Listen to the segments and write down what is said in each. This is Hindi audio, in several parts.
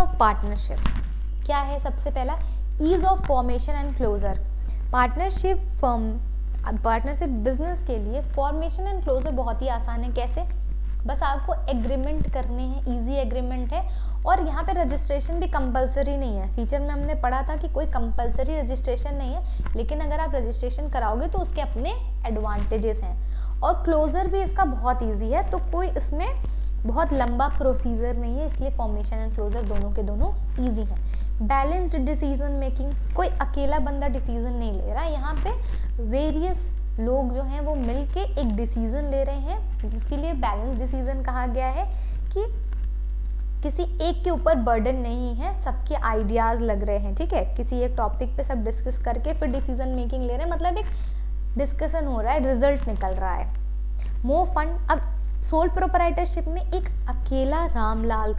ऑफ पार्टनरशिप क्या है? सबसे पहला ease of formation and closure. Partnership business के लिए फॉर्मेशन एंड क्लोजर बहुत ही आसान है। कैसे? बस आपको एग्रीमेंट करने हैं, इजी एग्रीमेंट है, और यहाँ पे रजिस्ट्रेशन भी कंपलसरी नहीं है। फीचर में हमने पढ़ा था कि कोई कंपलसरी रजिस्ट्रेशन नहीं है, लेकिन अगर आप रजिस्ट्रेशन कराओगे तो उसके अपने एडवांटेजेस हैं। और क्लोजर भी इसका बहुत ईजी है, तो कोई इसमें बहुत लंबा प्रोसीजर नहीं है, इसलिए फॉर्मेशन एंड क्लोजर दोनों के दोनों ईजी है। बैलेंस्ड डिसीजन मेकिंग, कोई अकेला बंदा डिसीजन नहीं ले रहा, यहाँ पे वेरियस लोग जो हैं वो मिलके एक डिसीजन ले रहे हैं, जिसके लिए बैलेंस डिसीजन कहा गया है कि किसी एक के ऊपर बर्डन नहीं है, सबके आइडियाज लग रहे हैं। ठीक है, किसी एक टॉपिक पे सब डिस्कस करके फिर डिसीजन मेकिंग ले रहे हैं, मतलब एक डिस्कशन हो रहा है, रिजल्ट निकल रहा है। मोर फंड, अब सोल प्रोप्राइटरशिप में एक अकेला रामलाल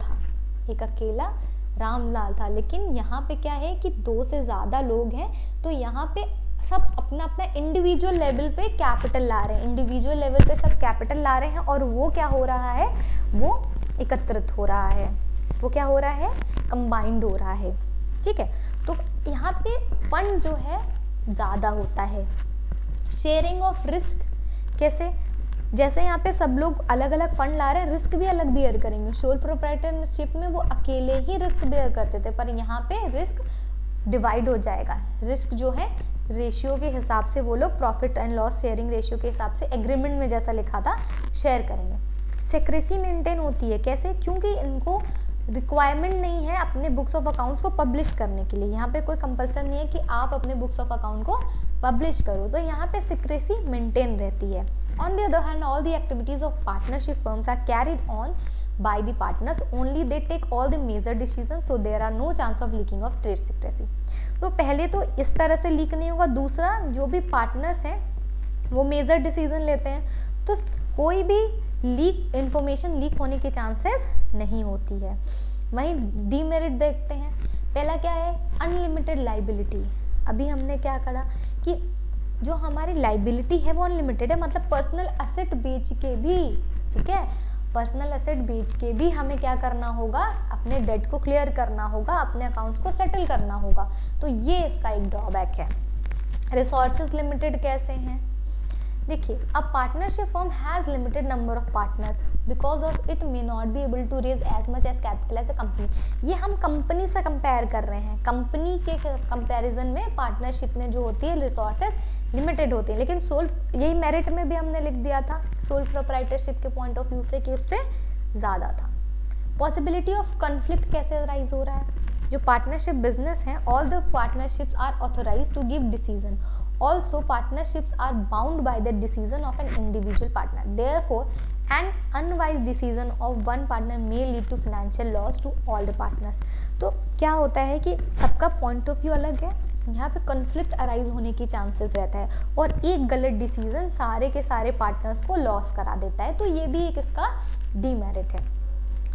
था, लेकिन यहाँ पे क्या है कि 2 से ज़्यादा लोग हैं, तो यहाँ पे सब अपना अपना इंडिविजुअल लेवल पे कैपिटल ला रहे हैं, इंडिविजुअल लेवल पे सब कैपिटल ला रहे हैं, और वो क्या हो रहा है, वो एकत्रित हो रहा है, वो क्या हो रहा है, कंबाइंड हो रहा है। ठीक है, तो यहाँ पे फंड जो है ज़्यादा होता है। शेयरिंग ऑफ रिस्क, कैसे? जैसे यहाँ पे सब लोग अलग अलग फंड ला रहे हैं, रिस्क भी अलग बेयर करेंगे। सोल प्रोप्राइटरशिप में वो अकेले ही रिस्क बेयर करते थे, पर यहाँ पे रिस्क डिवाइड हो जाएगा। रिस्क जो है रेशियो के हिसाब से वो लोग profit and loss sharing ratio के हिसाब से एग्रीमेंट में जैसा लिखा था शेयर करेंगे। सेक्रेसी मेंटेन होती है, कैसे? क्योंकि इनको रिक्वायरमेंट नहीं है अपने बुक्स ऑफ अकाउंट्स को पब्लिश करने के लिए, यहाँ पे कोई कंपल्सन नहीं है कि आप अपने बुक्स ऑफ अकाउंट को पब्लिश करो, तो यहाँ पे सिक्रेसी मेंटेन रहती है। On the other hand, all the activities of partnership firms are carried on by the partners, only they take all the major decisions, so there are no chance of leaking of trade secrecy। तो पहले तो इस तरह से लीक नहीं होगा। दूसरा, जो भी पार्टनर्स हैं वो मेजर डिसीजन लेते हैं, तो कोई भी लीक इंफॉर्मेशन लीक होने के चांसेस नहीं होती है। वहीं डीमेरिट देखते हैं। पहला क्या है? Unlimited liability. अभी हमने क्या करा कि जो हमारी लाइबिलिटी है वो अनलिमिटेड है, मतलब पर्सनल एसेट बेच के भी, ठीक है, पर्सनल एसेट बेच के भी हमें क्या करना होगा, अपने डेट को क्लियर करना होगा, अपने अकाउंट्स को सेटल करना होगा, तो ये इसका एक ड्रॉबैक है। रिसोर्सेज लिमिटेड कैसे हैं? देखिए, a partnership firm has limited number of partners, because of it may not be able to raise as much as capital as a company. ये हम कंपनी से कंपेयर कर रहे हैं, कंपनी के कंपैरिजन में पार्टनरशिप में जो होती है रिसोर्सेज लिमिटेड होते हैं, लेकिन सोल, यही मेरिट में भी हमने लिख दिया था सोल प्रोप्राइटरशिप के पॉइंट ऑफ व्यू से कि उससे ज़्यादा था। पॉसिबिलिटी ऑफ कन्फ्लिक्ट कैसे राइज हो रहा है? जो पार्टनरशिप बिजनेस है, all the partnerships are authorise to give decision, also partnerships are bound by the decision of an individual partner, therefore an unwise decision of one partner may lead to financial loss to all the partners। तो क्या होता है कि सबका पॉइंट ऑफ व्यू अलग है, यहाँ पे कॉन्फ्लिक्ट अराइज होने की चांसेस रहता है, और एक गलत डिसीजन सारे के सारे पार्टनर्स को लॉस करा देता है, तो ये भी एक इसका डीमेरिट है।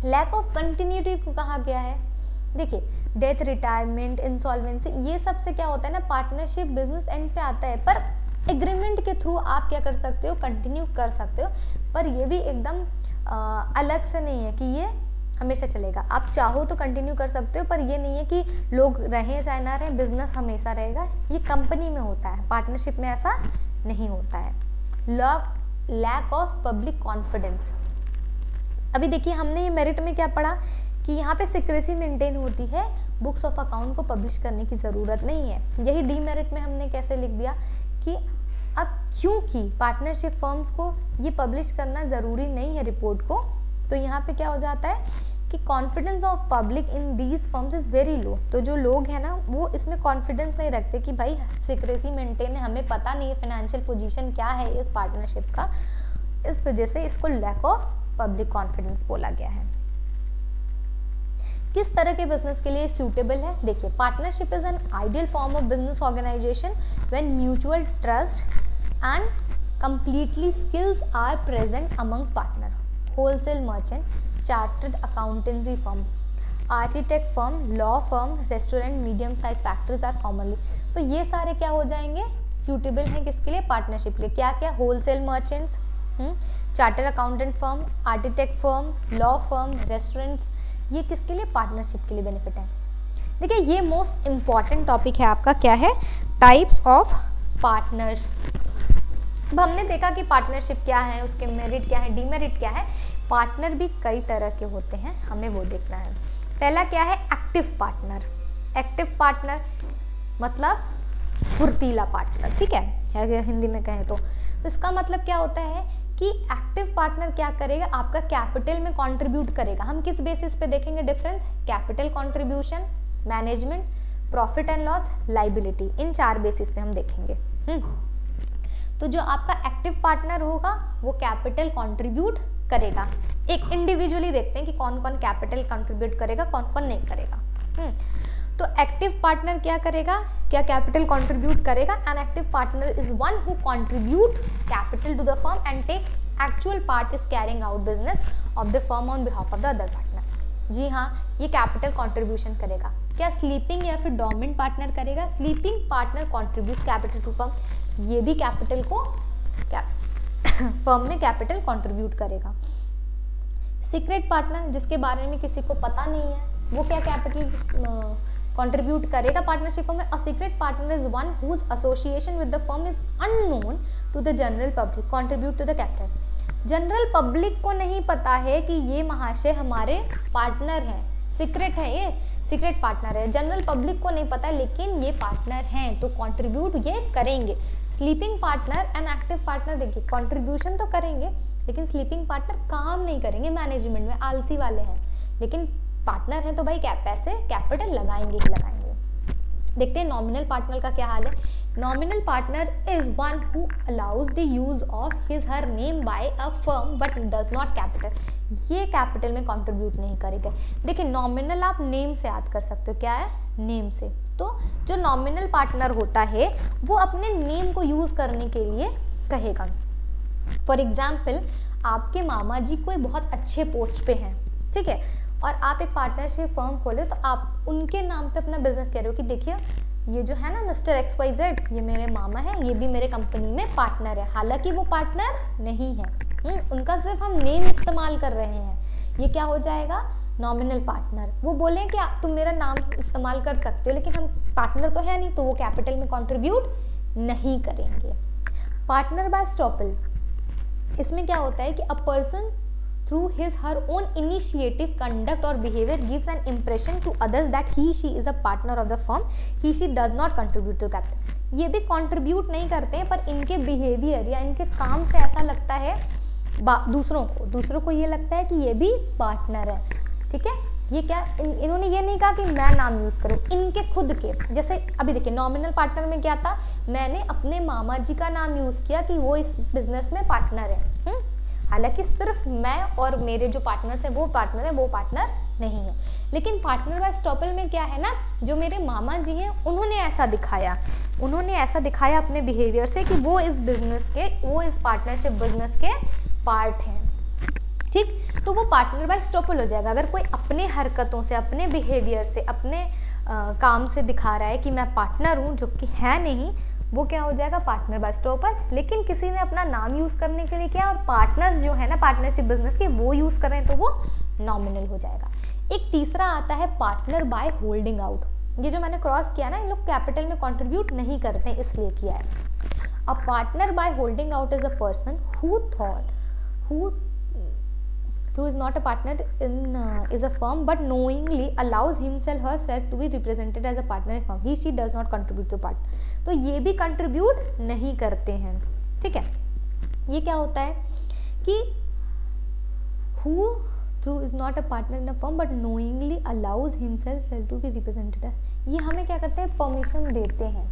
लैक ऑफ कंटिन्यूटी को कहा गया है। देखिए, डेथ, रिटायरमेंट, इंसॉल्वेंसी, ये सब से क्या होता है ना, पार्टनरशिप बिजनेस एंड पे आता है, पर एग्रीमेंट के थ्रू आप क्या कर सकते हो, कंटिन्यू कर सकते हो, पर ये भी एकदम अलग से नहीं है कि ये हमेशा चलेगा। आप चाहो तो कंटिन्यू कर सकते हो, पर ये नहीं है कि लोग रहें चाहे ना रहें, बिजनेस हमेशा रहेगा। ये कंपनी में होता है, पार्टनरशिप में ऐसा नहीं होता है। Lack of public confidence. अभी देखिए, हमने ये मेरिट में क्या पढ़ा कि यहाँ पे सिक्रेसी मेंटेन होती है, बुक्स ऑफ अकाउंट को पब्लिश करने की ज़रूरत नहीं है। यही डीमेरिट में हमने कैसे लिख दिया कि अब क्योंकि पार्टनरशिप फर्म्स को ये पब्लिश करना ज़रूरी नहीं है रिपोर्ट को, तो यहाँ पे क्या हो जाता है कि confidence of public in these firms is very low. तो जो लोग हैं ना, वो इसमें कॉन्फिडेंस नहीं रखते कि भाई सिक्रेसी मेंटेन है, हमें पता नहीं है फाइनेंशियल पोजीशन क्या है इस पार्टनरशिप का, इस वजह से इसको लैक ऑफ पब्लिक कॉन्फिडेंस बोला गया है। किस तरह के बिजनेस के लिए सूटेबल है? देखिए, partnership is an ideal form of business organisation when mutual trust and completely skills are present amongst partner. Wholesale merchant, chartered accountancy firm, architect firm, law firm, restaurant, medium size factories are commonly. तो ये सारे क्या हो जाएंगे, सूटेबल हैं किसके लिए? पार्टनरशिप के लिए। क्या क्या? Wholesale merchants, chartered accountant firm, architect firm, law firm, restaurants, ये किसके लिए, पार्टनरशिप के लिए बेनिफिट है। देखिए ये मोस्ट इम्पॉर्टेंट टॉपिक है आपका, क्या है, टाइप्स ऑफ पार्टनर्स। अब हमने देखा कि पार्टनरशिप क्या है, उसके मेरिट क्या है, डीमेरिट क्या है। पार्टनर भी कई तरह के होते हैं, हमें वो देखना है। पहला क्या है, एक्टिव पार्टनर। एक्टिव पार्टनर मतलब फुर्तीला पार्टनर, ठीक है, अगर हिंदी में कहें तो इसका मतलब क्या होता है कि एक्टिव पार्टनर क्या करेगा, आपका कैपिटल में कंट्रीब्यूट करेगा। हम किस बेसिस पे देखेंगे difference, capital contribution, management, profit and loss, liability, in 4 basis पे हम देखेंगे। तो जो आपका एक्टिव पार्टनर होगा वो कैपिटल कंट्रीब्यूट करेगा। एक इंडिविजुअली देखते हैं कि कौन कौन कैपिटल कंट्रीब्यूट करेगा, कौन कौन नहीं करेगा। तो एक्टिव पार्टनर क्या करेगा, क्या कैपिटल कंट्रीब्यूट करेगा। An active partner is one who contribute capital to the firm and take actual part is carrying out business of the firm on behalf of the other partner. जी हाँ, ये कैपिटल कंट्रीब्यूशन करेगा। क्या स्लीपिंग या फिर डोमिनेंट पार्टनर करेगा, sleeping partner contributes capital to firm, ये भी कैपिटल को फर्म में कैपिटल कंट्रीब्यूट करेगा। सीक्रेट पार्टनर जिसके बारे में किसी को पता नहीं है, वो क्या कैपिटल कंट्रीब्यूट करेगा पार्टनरशिप में। A secret partner is one whose association with the firm is unknown to the general public contribute to the capital. General public को नहीं पता है कि ये महाशय हमारे पार्टनर हैं, सीक्रेट है, ये सीक्रेट पार्टनर है, जनरल पब्लिक को नहीं पता लेकिन ये पार्टनर हैं तो कंट्रीब्यूट ये करेंगे। Sleeping partner and active partner देखिए कंट्रीब्यूशन तो करेंगे लेकिन स्लीपिंग पार्टनर काम नहीं करेंगे, मैनेजमेंट में आलसी वाले हैं, लेकिन पार्टनर है तो भाई पैसे कैपिटल लगाएंगे ही लगाएंगे। देखते हैं नॉमिनल पार्टनर का क्या हाल है। Nominal partner is one who allows the use of his her name by a firm but does not capital. ये कैपिटल में कंट्रीब्यूट नहीं करेगा। देखिए नॉमिनल आप नेम से याद कर सकते हो, क्या है, नेम से। तो जो नॉमिनल पार्टनर होता है वो अपने नेम को यूज करने के लिए कहेगा। फॉर एग्जाम्पल आपके मामा जी कोई बहुत अच्छे पोस्ट पे हैं, ठीक है, और आप एक पार्टनरशिप फर्म खोले तो आप उनके नाम पे अपना बिजनेस कह रहे हो कि देखिए ये जो है ना मिस्टर XYZ, ये मेरे मामा है, ये भी मेरे कंपनी में पार्टनर है, हालांकि वो पार्टनर नहीं है, उनका सिर्फ हम नेम इस्तेमाल कर रहे हैं। ये क्या हो जाएगा, नॉमिनल पार्टनर। वो बोले कि आप तुम मेरा नाम इस्तेमाल कर सकते हो लेकिन हम पार्टनर तो है नहीं, तो वो कैपिटल में कंट्रीब्यूट नहीं करेंगे। पार्टनर बाय स्टॉपल, इसमें क्या होता है कि a person through his her own initiative conduct or behavior gives an impression to others that he she is a partner of the firm, he she does not contribute to capital। ये भी कंट्रीब्यूट नहीं करते हैं पर इनके बिहेवियर या इनके काम से ऐसा लगता है दूसरों को ये लगता है कि ये भी पार्टनर है, ठीक है। ये क्या इन्होंने ये नहीं कहा कि मैं नाम यूज करूं, इनके खुद के, जैसे अभी देखिए नॉमिनल पार्टनर में क्या था, मैंने अपने मामा जी का नाम यूज किया कि वो इस बिजनेस में पार्टनर है, हालांकि सिर्फ मैं और मेरे जो पार्टनर्स हैं वो पार्टनर है, वो पार्टनर नहीं है। लेकिन पार्टनर बाय स्टॉपल में क्या है ना, जो मेरे मामा जी हैं उन्होंने ऐसा दिखाया अपने बिहेवियर से कि वो इस बिजनेस के, वो इस पार्टनरशिप बिजनेस के पार्ट हैं, ठीक। तो वो पार्टनर बाय स्टॉपल हो जाएगा। अगर कोई अपने हरकतों से, अपने बिहेवियर से, अपने काम से दिखा रहा है कि मैं पार्टनर हूँ जो कि है नहीं, वो क्या हो जाएगा, पार्टनर बाय स्टॉपल। लेकिन किसी ने अपना नाम यूज करने के लिए किया और पार्टनर्स जो है ना पार्टनरशिप बिजनेस के वो यूज कर रहे हैं तो वो नॉमिनल हो जाएगा। एक तीसरा आता है पार्टनर बाय होल्डिंग आउट। ये जो मैंने क्रॉस किया ना, इन लोग कैपिटल में कंट्रीब्यूट नहीं करते हैं इसलिए किया है। A partner by holding out is a person who is not a partner in is a firm but knowingly allows himself herself to be represented as a partner in firm, he she does not contribute to part। तो ये भी कंट्रीब्यूट नहीं करते हैं, ठीक है। ये क्या होता है कि who through is not a partner in a firm but knowingly allows himself to be represented, ये हमें क्या करते हैं, परमिशन देते हैं।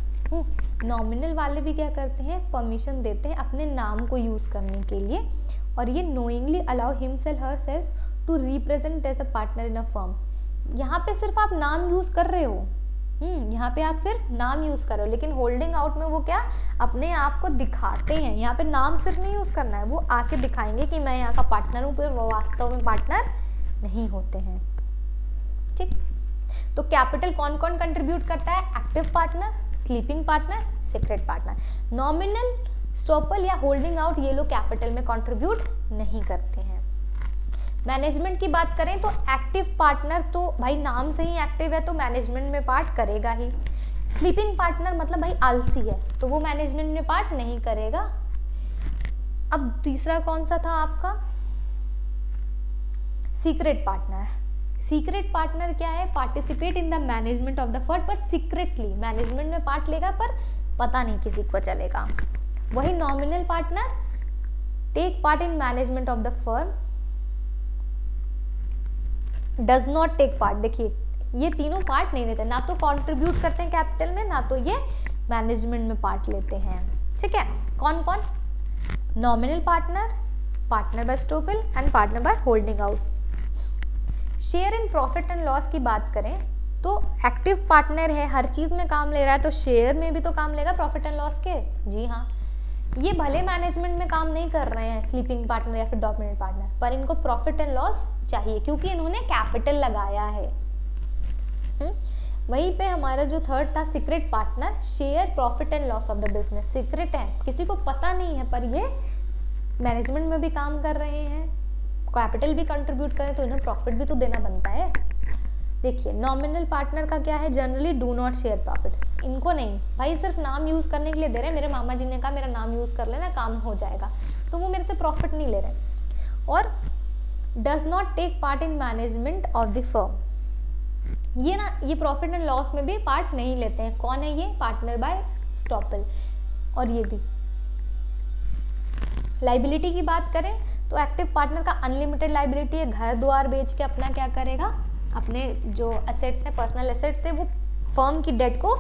नॉमिनल वाले भी क्या करते हैं, परमिशन देते हैं अपने नाम को यूज करने के लिए, और ये knowingly allow himself herself to represent as a partner in a firm। यहाँ पे सिर्फ आप नाम यूज कर रहे हो, यहाँ पे आप सिर्फ नाम यूज कर रहे हो, लेकिन होल्डिंग आउट में वो क्या अपने आप को दिखाते हैं। यहाँ पे नाम सिर्फ नहीं यूज करना है, वो आके दिखाएंगे कि मैं यहाँ का पार्टनर हूँ, पर वो वास्तव में पार्टनर नहीं होते हैं, ठीक। तो कैपिटल कौन कौन कंट्रीब्यूट करता है, active partner, sleeping partner, secret partner. Nominal, estoppel या होल्डिंग आउट ये लोग कैपिटल में कंट्रीब्यूट नहीं करते हैं। मैनेजमेंट की बात करें तो एक्टिव पार्टनर तो भाई नाम से ही एक्टिव है तो मैनेजमेंट में पार्ट करेगा ही। स्लीपिंग पार्टनर मतलब भाई आलसी है तो वो मैनेजमेंट में पार्ट नहीं करेगा। अब तीसरा कौन सा था आपका, सीक्रेट पार्टनर। सीक्रेट पार्टनर क्या है, participate in the management of the firm पर सीक्रेटली, मैनेजमेंट में पार्ट लेगा पर पता नहीं किसी को चलेगा। वही nominal partner, take part in management of the firm, does not take part. देखिए ये तीनों पार्ट नहीं लेते, ना तो कंट्रीब्यूट करते हैं कैपिटल में, ना तो ये मैनेजमेंट में पार्ट लेते हैं। ठीक है, कौन कौन, nominal partner, partner by estoppel and partner by holding out. Share in profit and loss की बात करें तो एक्टिव पार्टनर है, हर चीज में काम ले रहा है तो शेयर में भी तो काम लेगा प्रॉफिट एंड लॉस के। जी हाँ, ये भले मैनेजमेंट में काम नहीं कर रहे हैं स्लीपिंग पार्टनर या फिर डोमिनेंट पार्टनर, पर इनको प्रॉफिट एंड लॉस चाहिए क्योंकि इन्होंने कैपिटल लगाया है। वहीं पे हमारा जो थर्ड था secret partner, share profit and loss of the business. Secret है, किसी को पता नहीं है, पर ये मैनेजमेंट में भी काम कर रहे हैं, कैपिटल भी कंट्रीब्यूट करें तो इन्हें प्रॉफिट भी तो देना बनता है। देखिए नॉमिनल पार्टनर का क्या है, generally do not share profit. इनको नहीं भाई, सिर्फ नाम यूज करने के लिए दे रहे हैं, मेरे मामा जी ने कहा मेरा नाम यूज कर लेना काम हो जाएगा, तो वो मेरे से प्रॉफिट नहीं ले रहे। और does not take part in management of the firm, ये ना ये प्रॉफिट एंड लॉस में भी पार्ट नहीं लेते हैं। कौन है ये, पार्टनर बाय स्टॉपल। और ये भी लाइबिलिटी की बात करें तो एक्टिव पार्टनर का अनलिमिटेड लाइबिलिटी है, घर द्वार बेच के अपना क्या करेगा, अपने जो एसेट्स हैं पर्सनल एसेट्स है वो फर्म की डेट को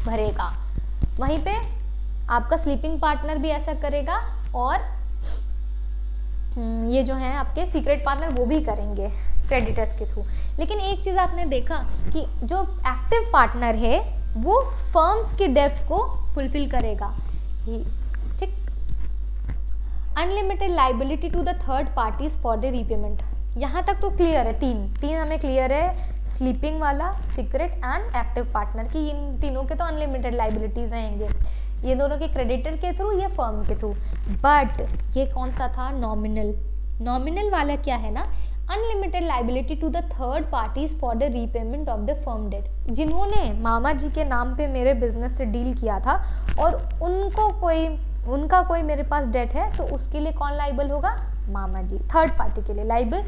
भरेगा। वहीं पे आपका स्लीपिंग पार्टनर भी ऐसा करेगा और ये जो है आपके सीक्रेट पार्टनर वो भी करेंगे क्रेडिटर्स के थ्रू। लेकिन एक चीज़ आपने देखा कि जो एक्टिव पार्टनर है वो फर्म्स की डेट को फुलफिल करेगा। ठीक, unlimited liability to the third parties for the repayment, यहाँ तक तो क्लियर है, तीन हमें क्लियर है, स्लीपिंग वाला, सीक्रेट एंड एक्टिव पार्टनर की, इन तीनों के तो अनलिमिटेड लाइबिलिटीज आएंगे, ये दोनों के क्रेडिटर के थ्रू या फर्म के थ्रू। बट ये कौन सा था, नॉमिनल। नॉमिनल वाला क्या है ना, unlimited liability to the third parties for the repayment of the firm debt. जिन्होंने मामा जी के नाम पे मेरे बिजनेस से डील किया था और उनका कोई मेरे पास डेट है तो उसके लिए कौन लाइबल होगा, मामा जी, थर्ड पार्टी के लिए liable,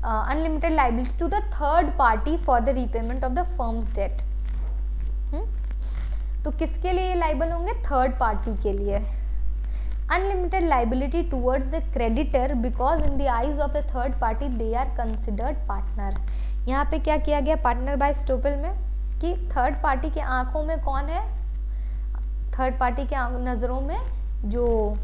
unlimited liability to the third party for the repayment of the firm's debt. तो किसके लिए लाइबल होंगे, थर्ड पार्टी के लिए। Unlimited liability towards the creditor because in the eyes of the third party they are considered partner. यहाँ पे क्या किया गया पार्टनर बाय स्टॉपल में कि थर्ड पार्टी के आंखों में कौन है, थर्ड पार्टी के नज़रों में जो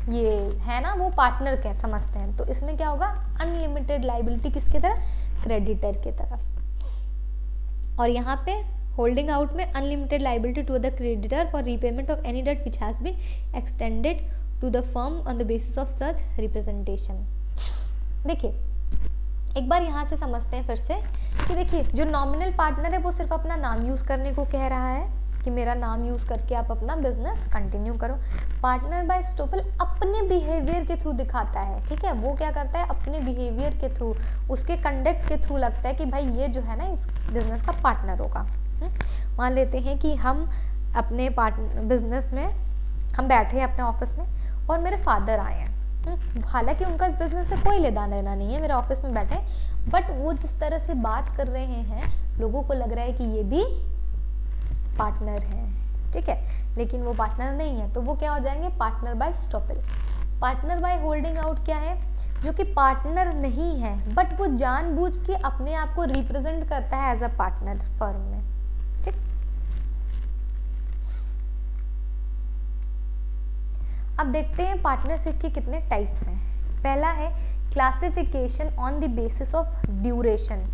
ये है ना वो पार्टनर क्या समझते हैं। तो इसमें क्या होगा, अनलिमिटेड लाइबिलिटी किसकी तरफ, क्रेडिटर की तरफ। और यहाँ पे होल्डिंग आउट में unlimited liability to the creditor for repayment of any debt which has been extended to the firm on the basis of such representation. देखिए एक बार यहाँ से समझते हैं फिर से कि देखिए जो नॉमिनल पार्टनर है वो सिर्फ अपना नाम यूज़ करने को कह रहा है कि मेरा नाम यूज़ करके आप अपना बिजनेस कंटिन्यू करो। पार्टनर बाय स्टॉपल अपने बिहेवियर के थ्रू दिखाता है, ठीक है, वो क्या करता है अपने बिहेवियर के थ्रू, उसके कंडक्ट के थ्रू लगता है कि भाई ये जो है ना इस बिजनेस का पार्टनर होगा। मान लेते हैं कि हम अपने बिजनेस में हम बैठे हैं अपने ऑफिस में और मेरे फादर आए हैं, हालांकि उनका इस बिजनेस से कोई लेना देना नहीं है, मेरे ऑफिस में बैठे, बट वो जिस तरह से बात कर रहे हैं लोगों को लग रहा है कि ये भी पार्टनर है, ठीक है, लेकिन वो पार्टनर नहीं है, तो वो क्या हो जाएंगे, partner by estoppel. Partner by holding out क्या है, जो कि पार्टनर नहीं है बट वो जानबूझ के अपने आप को रिप्रेजेंट करता है एज अ पार्टनर फर्म में, ठीक। अब देखते हैं पार्टनरशिप के कितने टाइप्स हैं। पहला है classification on the basis of duration,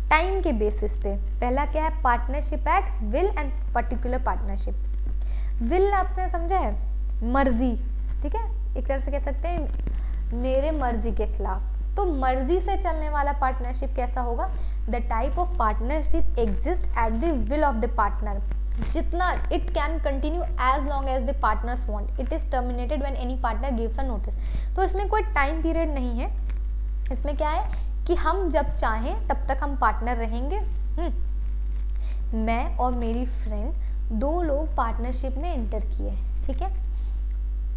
time के बेसिस पे। पहला क्या है, partnership at will and particular partnership. Will आपने समझा है, मर्जी, ठीक है, एक तरह से कह सकते हैं मेरे मर्जी के खिलाफ। तो मर्जी से चलने वाला पार्टनरशिप कैसा होगा, the type of partnership exist at the will of the partner, जितना it can continue as long as the partners want, it is terminated when any partner gives a notice. तो इसमें कोई टाइम पीरियड नहीं है, इसमें क्या है कि हम जब चाहें तब तक हम पार्टनर रहेंगे। मैं और मेरी फ्रेंड 2 लोग पार्टनरशिप में एंटर किए, ठीक है।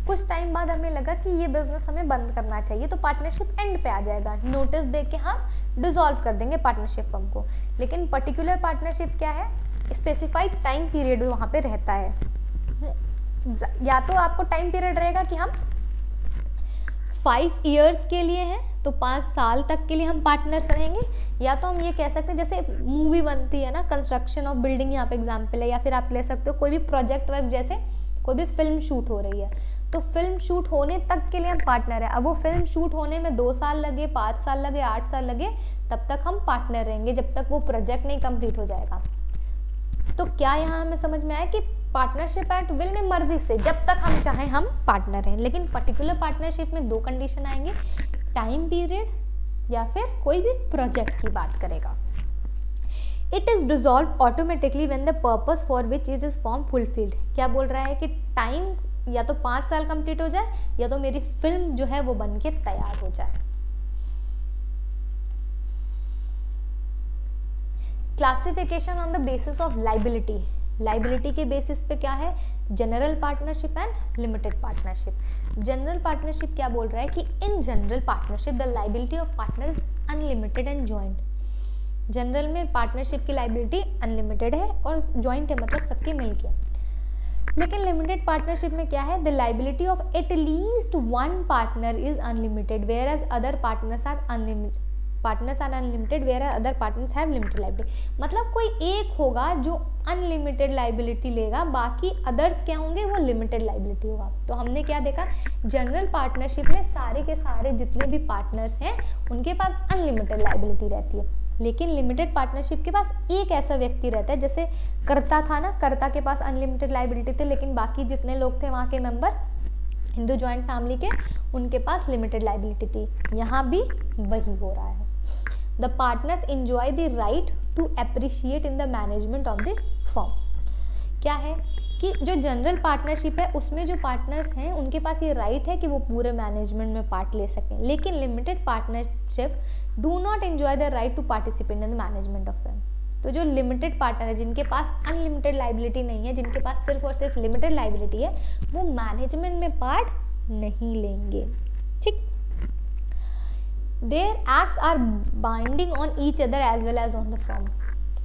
कुछ टाइम बाद हमें लगा कि ये बिजनेस हमें बंद करना चाहिए, तो पार्टनरशिप एंड पे आ जाएगा, नोटिस दे के हम डिसॉल्व कर देंगे पार्टनरशिप फर्म को। लेकिन पर्टिकुलर पार्टनरशिप क्या है, स्पेसिफाइड टाइम पीरियड वहाँ पे रहता है। या तो आपको टाइम पीरियड रहेगा कि हम 5 इयर्स के लिए हैं, तो 5 साल तक के लिए हम पार्टनर्स रहेंगे, या तो हम ये कह सकते हैं जैसे मूवी बनती है ना, कंस्ट्रक्शन ऑफ बिल्डिंग यहाँ पे एग्जाम्पल है, या फिर आप ले सकते हो कोई भी प्रोजेक्ट वर्क, जैसे कोई भी फिल्म शूट हो रही है, तो फिल्म शूट होने तक के लिए हम पार्टनर है। अब वो फिल्म शूट होने में 2 साल लगे, 5 साल लगे, 8 साल लगे, तब तक हम पार्टनर रहेंगे, जब तक वो प्रोजेक्ट नहीं कंप्लीट हो जाएगा। तो क्या यहाँ हमें समझ में आया कि पार्टनरशिप एट विल में मर्जी से जब तक हम चाहें हम पार्टनर हैं। लेकिन पर्टिकुलर पार्टनरशिप में 2 कंडीशन आएंगे, टाइम पीरियड या फिर कोई भी प्रोजेक्ट की बात करेगा। It is dissolve automatically when the purpose for which is form fulfilled. क्या बोल रहा है कि टाइम या तो 5 साल कंप्लीट हो जाए, या तो मेरी फिल्म जो है वो बन के तैयार हो जाए। Classification on the basis of liability. Liability के बेसिस पे क्या है, general partnership and limited partnership. General partnership क्या बोल रहा है कि in general partnership the liability of partner is unlimited and joint. General में पार्टनरशिप की लाइबिलिटी अनलिमिटेड है और जॉइंट है, मतलब सबके मिलके। लेकिन लिमिटेड पार्टनरशिप में क्या है, the liability of at least 1 partner is unlimited whereas other partners are unlimited. Partners are unlimited where other partners have limited liability. मतलब कोई एक होगा जो अनलिमिटेड लाइबिलिटी लेगा, बाकी अदर्स क्या होंगे, वो लिमिटेड लाइबिलिटी होगा। तो हमने क्या देखा, जनरल पार्टनरशिप में सारे के सारे जितने भी पार्टनर्स हैं उनके पास अनलिमिटेड लाइबिलिटी रहती है। लेकिन लिमिटेड पार्टनरशिप के पास एक ऐसा व्यक्ति रहता है, जैसे कर्ता था ना, कर्ता के पास अनलिमिटेड लाइबिलिटी थे, लेकिन बाकी जितने लोग थे वहाँ के मेंबर हिंदू जॉइंट फैमिली के, उनके पास लिमिटेड लाइबिलिटी थी। यहाँ भी वही हो रहा है। The partners enjoy the right to appreciate in the management of the firm। क्या है कि जो जनरल पार्टनरशिप है उसमें जो पार्टनर्स हैं उनके पास ये राइट है कि वो पूरे मैनेजमेंट में पार्ट ले सकें। लेकिन limited partnership do not enjoy the right to participate in the management of firm. तो जो लिमिटेड पार्टनर है, जिनके पास अनलिमिटेड लाइबिलिटी नहीं है, जिनके पास सिर्फ और सिर्फ लिमिटेड लाइबिलिटी है, वो मैनेजमेंट में पार्ट नहीं लेंगे। ठीक, Their acts are binding on each other as well as on the firm।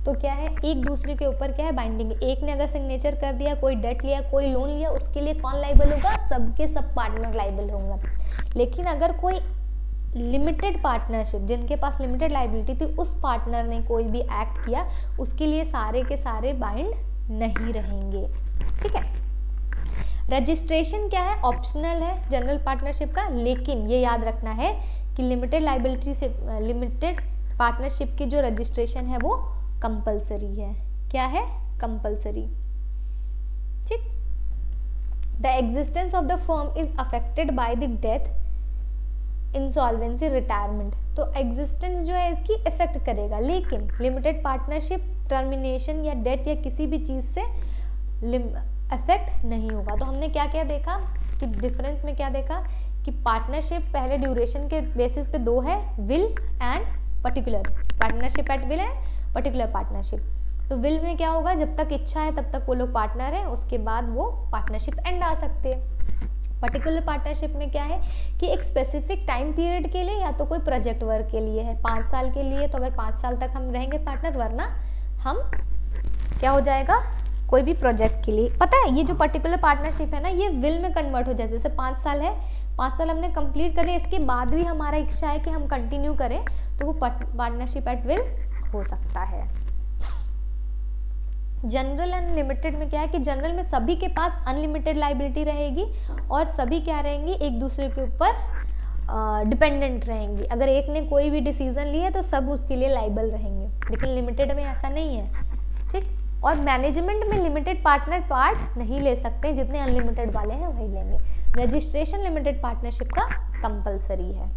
तो क्या है, एक दूसरे के ऊपर क्या है, बाइंडिंग। एक ने अगर सिग्नेचर कर दिया, कोई डेट लिया, कोई लोन लिया, उसके लिए कौन लाइबल होगा, सबके सब पार्टनर लाइबल होंगे। लेकिन अगर कोई लिमिटेड पार्टनरशिप, जिनके पास लिमिटेड लाइबिलिटी थी, उस पार्टनर ने कोई भी एक्ट किया, उसके लिए सारे के सारे बाइंड नहीं रहेंगे। ठीक है। रजिस्ट्रेशन क्या है, ऑप्शनल है जनरल पार्टनरशिप का, लेकिन ये याद रखना है कि लिमिटेड लाइबिलिटी से लिमिटेड पार्टनरशिप की जो रजिस्ट्रेशन है वो कंपलसरी है। क्या है, कंपलसरी। ठीक। The existence of the firm is affected by the death, insolvency, retirement. तो एग्जिस्टेंस जो है इसकी इफेक्ट करेगा, लेकिन लिमिटेड पार्टनरशिप टर्मिनेशन या डेथ या किसी भी चीज से इफेक्ट नहीं होगा। तो हमने क्या क्या देखा कि डिफरेंस में क्या देखा कि पार्टनरशिप पहले ड्यूरेशन के बेसिस पे 2 है, will and particular. Partnership at will and particular partnership. तो विल में क्या होगा, जब तक इच्छा है तब तक वो लोग पार्टनर हैं, उसके बाद वो पार्टनरशिप एंड आ सकते हैं। पर्टिकुलर पार्टनरशिप में क्या है कि एक स्पेसिफिक टाइम पीरियड के लिए या तो कोई प्रोजेक्ट वर्क के लिए है, 5 साल के लिए, तो अगर 5 साल तक हम रहेंगे पार्टनर, वरना हम क्या हो जाएगा, कोई भी प्रोजेक्ट के लिए। पता है ये जो पर्टिकुलर पार्टनरशिप है ना, ये विल में कन्वर्ट हो जाए। जैसे 5 साल है, 5 साल हमने कंप्लीट करे, इसके बाद भी हमारा इच्छा है कि हम कंटिन्यू करें, तो वो पार्टनरशिप एट विल हो सकता है। जनरल एंड लिमिटेड में क्या है कि जनरल में सभी के पास अनलिमिटेड लाइबिलिटी रहेगी और सभी क्या रहेंगे, एक दूसरे के ऊपर डिपेंडेंट रहेंगी। अगर एक ने कोई भी डिसीजन लिया तो सब उसके लिए लाइबल रहेंगे, लेकिन लिमिटेड में ऐसा नहीं है। ठीक। और मैनेजमेंट में लिमिटेड पार्टनर पार्ट नहीं ले सकते, जितने अनलिमिटेड वाले हैं वही लेंगे। रजिस्ट्रेशन लिमिटेड पार्टनरशिप का कंपलसरी है।